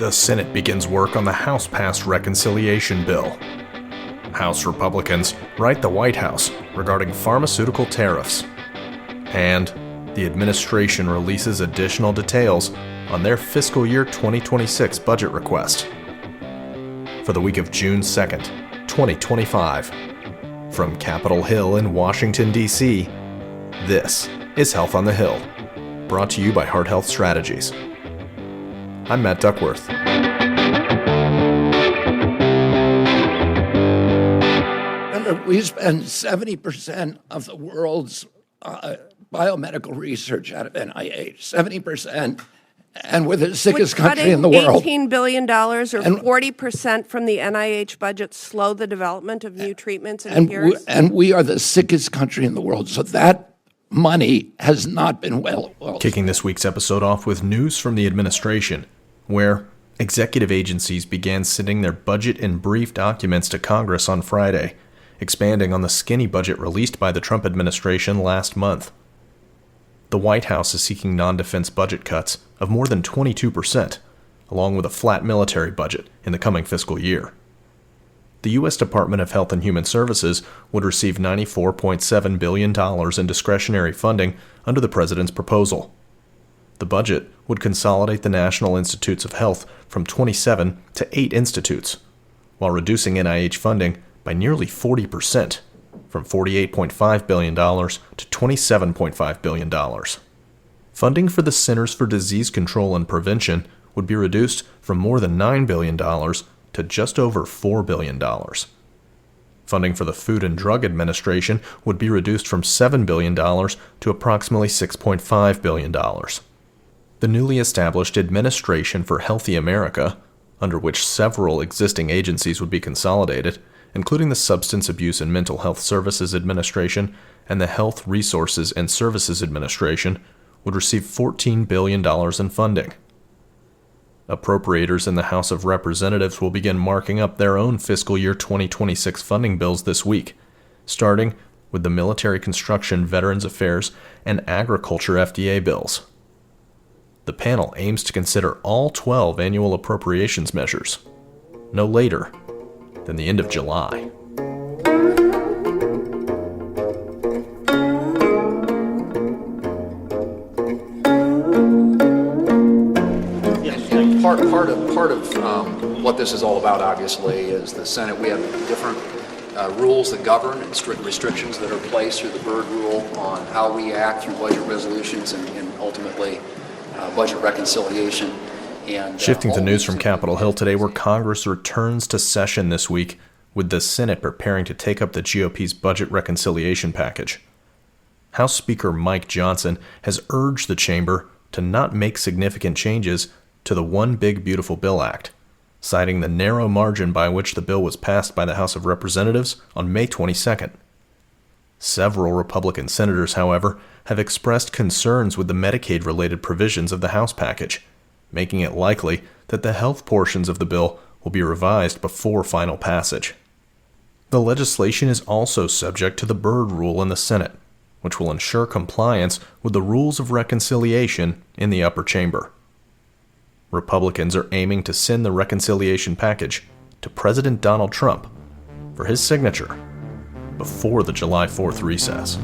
The Senate begins work on the House-passed reconciliation bill. House Republicans write the White House regarding pharmaceutical tariffs. And the administration releases additional details on their fiscal year 2026 budget request. For the week of June 2nd, 2025, from Capitol Hill in Washington, D.C., this is Health on the Hill, brought to you by Heart Health Strategies. I'm Matt Duckworth. We spend 70% of the world's biomedical research out of NIH, 70%, and we're the sickest country in the world. $18 billion or 40% from the NIH budget slow the development of new treatments and cures? And we are the sickest country in the world, so that money has not been well. Kicking this week's episode off with news from the administration, where executive agencies began sending their budget in brief documents to Congress on Friday, expanding on the skinny budget released by the Trump administration last month. The White House is seeking non-defense budget cuts of more than 22%, along with a flat military budget in the coming fiscal year. The U.S. Department of Health and Human Services would receive $94.7 billion in discretionary funding under the president's proposal. The budget would consolidate the National Institutes of Health from 27 to 8 institutes, while reducing NIH funding by nearly 40%, from $48.5 billion to $27.5 billion. Funding for the Centers for Disease Control and Prevention would be reduced from more than $9 billion to just over $4 billion. Funding for the Food and Drug Administration would be reduced from $7 billion to approximately $6.5 billion. The newly established Administration for Healthy America, under which several existing agencies would be consolidated, including the Substance Abuse and Mental Health Services Administration and the Health Resources and Services Administration, would receive $14 billion in funding. Appropriators in the House of Representatives will begin marking up their own fiscal year 2026 funding bills this week, starting with the Military Construction Veterans Affairs and Agriculture FDA bills. The panel aims to consider all 12 annual appropriations measures, no later than the end of July. Part of what this is all about, obviously, is the Senate. We have different rules that govern and strict restrictions that are placed through the Byrd Rule on how we act through budget resolutions and ultimately budget reconciliation. And shifting to news from Capitol Hill today, where Congress returns to session this week, with the Senate preparing to take up the GOP's budget reconciliation package. House Speaker Mike Johnson has urged the chamber to not make significant changes to the One Big Beautiful Bill Act, citing the narrow margin by which the bill was passed by the House of Representatives on May 22nd. Several Republican senators, however, have expressed concerns with the Medicaid-related provisions of the House package, making it likely that the health portions of the bill will be revised before final passage. The legislation is also subject to the Byrd Rule in the Senate, which will ensure compliance with the rules of reconciliation in the upper chamber. Republicans are aiming to send the reconciliation package to President Donald Trump for his signature before the July 4th recess.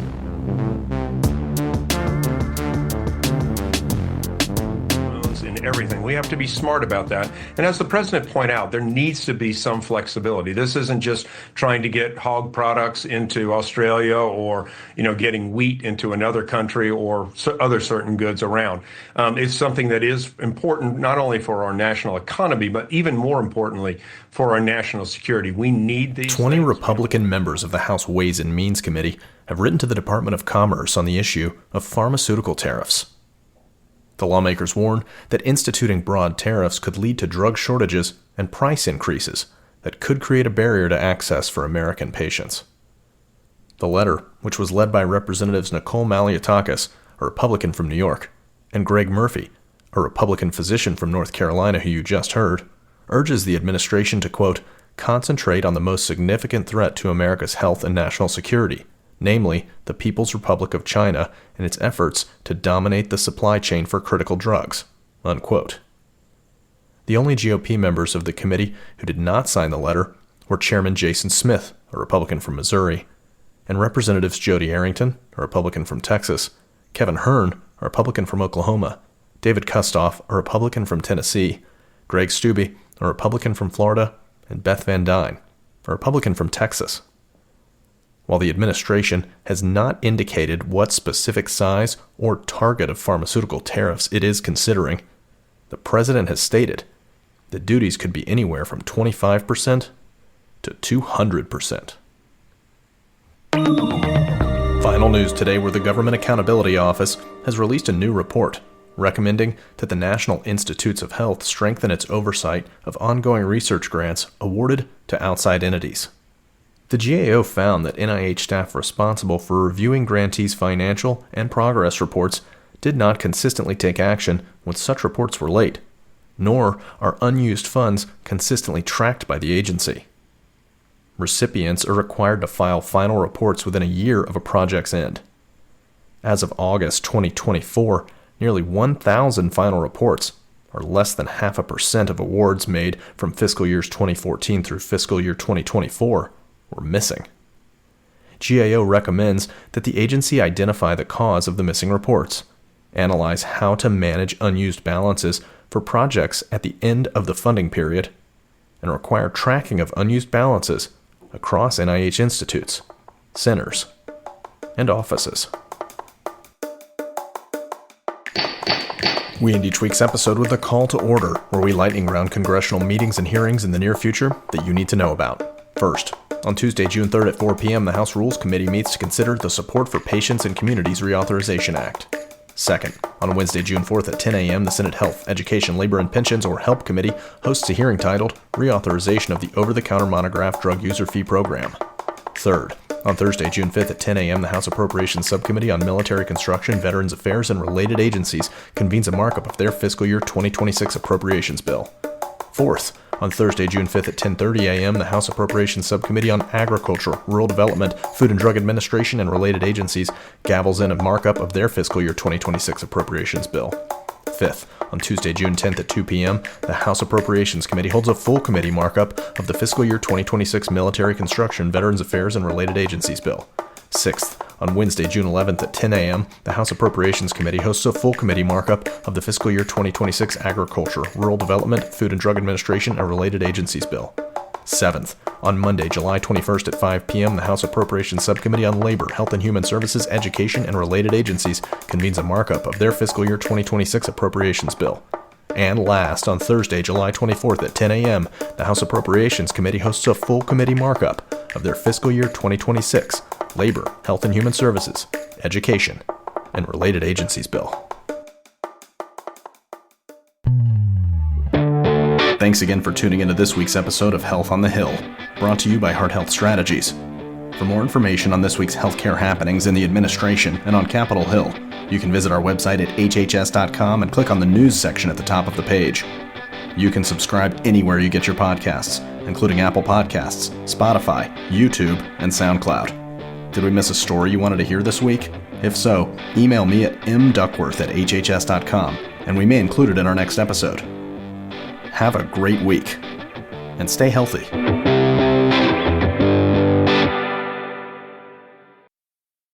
In everything. We have to be smart about that. And as the president pointed out, there needs to be some flexibility. This isn't just trying to get hog products into Australia or, getting wheat into another country or other certain goods around. It's something that is important not only for our national economy, but even more importantly, for our national security. We need these 20 things. Republican members of the House Ways and Means Committee have written to the Department of Commerce on the issue of pharmaceutical tariffs. The lawmakers warn that instituting broad tariffs could lead to drug shortages and price increases that could create a barrier to access for American patients. The letter, which was led by Representatives Nicole Malliotakis, a Republican from New York, and Greg Murphy, a Republican physician from North Carolina who you just heard, urges the administration to, quote, concentrate on the most significant threat to America's health and national security, namely the People's Republic of China and its efforts to dominate the supply chain for critical drugs, unquote. The only GOP members of the committee who did not sign the letter were Chairman Jason Smith, a Republican from Missouri, and Representatives Jody Arrington, a Republican from Texas, Kevin Hern, a Republican from Oklahoma, David Kustoff, a Republican from Tennessee, Greg Steube, a Republican from Florida, and Beth Van Dyne, a Republican from Texas. While the administration has not indicated what specific size or target of pharmaceutical tariffs it is considering, the president has stated that duties could be anywhere from 25% to 200%. Final news today, where the Government Accountability Office has released a new report recommending that the National Institutes of Health strengthen its oversight of ongoing research grants awarded to outside entities. The GAO found that NIH staff responsible for reviewing grantees' financial and progress reports did not consistently take action when such reports were late, nor are unused funds consistently tracked by the agency. Recipients are required to file final reports within a year of a project's end. As of August 2024, nearly 1,000 final reports, or less than 0.5% of awards made from fiscal years 2014 through fiscal year 2024, were missing. GAO recommends that the agency identify the cause of the missing reports, analyze how to manage unused balances for projects at the end of the funding period, and require tracking of unused balances across NIH institutes, centers, and offices. We end each week's episode with a call to order, where we lightning round congressional meetings and hearings in the near future that you need to know about. First, on Tuesday, June 3rd at 4 p.m., the House Rules Committee meets to consider the Support for Patients and Communities Reauthorization Act. Second, on Wednesday, June 4th at 10 a.m., the Senate Health, Education, Labor, and Pensions, or HELP Committee, hosts a hearing titled Reauthorization of the Over-the-Counter Monograph Drug User Fee Program. Third, on Thursday, June 5th at 10 a.m., the House Appropriations Subcommittee on Military Construction, Veterans Affairs, and Related Agencies convenes a markup of their fiscal year 2026 appropriations bill. Fourth, on Thursday, June 5th at 10:30 a.m., the House Appropriations Subcommittee on Agriculture, Rural Development, Food and Drug Administration, and Related Agencies gavels in a markup of their fiscal year 2026 appropriations bill. Fifth, on Tuesday, June 10th at 2 p.m., the House Appropriations Committee holds a full committee markup of the fiscal year 2026 Military Construction, Veterans Affairs, and Related Agencies bill. Sixth, on Wednesday, June 11th at 10 a.m., the House Appropriations Committee hosts a full committee markup of the fiscal year 2026 Agriculture, Rural Development, Food and Drug Administration, and Related Agencies bill. Seventh, on Monday, July 21st at 5 p.m., the House Appropriations Subcommittee on Labor, Health and Human Services, Education, and Related Agencies convenes a markup of their fiscal year 2026 appropriations bill. And last, on Thursday, July 24th at 10 a.m., the House Appropriations Committee hosts a full committee markup of their fiscal year 2026 Labor, Health and Human Services, Education, and Related Agencies bill. Thanks again for tuning into this week's episode of Health on the Hill, brought to you by Heart Health Strategies. For more information on this week's healthcare happenings in the administration and on Capitol Hill, you can visit our website at hhs.com and click on the news section at the top of the page. You can subscribe anywhere you get your podcasts, including Apple Podcasts, Spotify, YouTube, and SoundCloud. Did we miss a story you wanted to hear this week? If so, email me at mduckworth@hhs.com, and we may include it in our next episode. Have a great week, and stay healthy.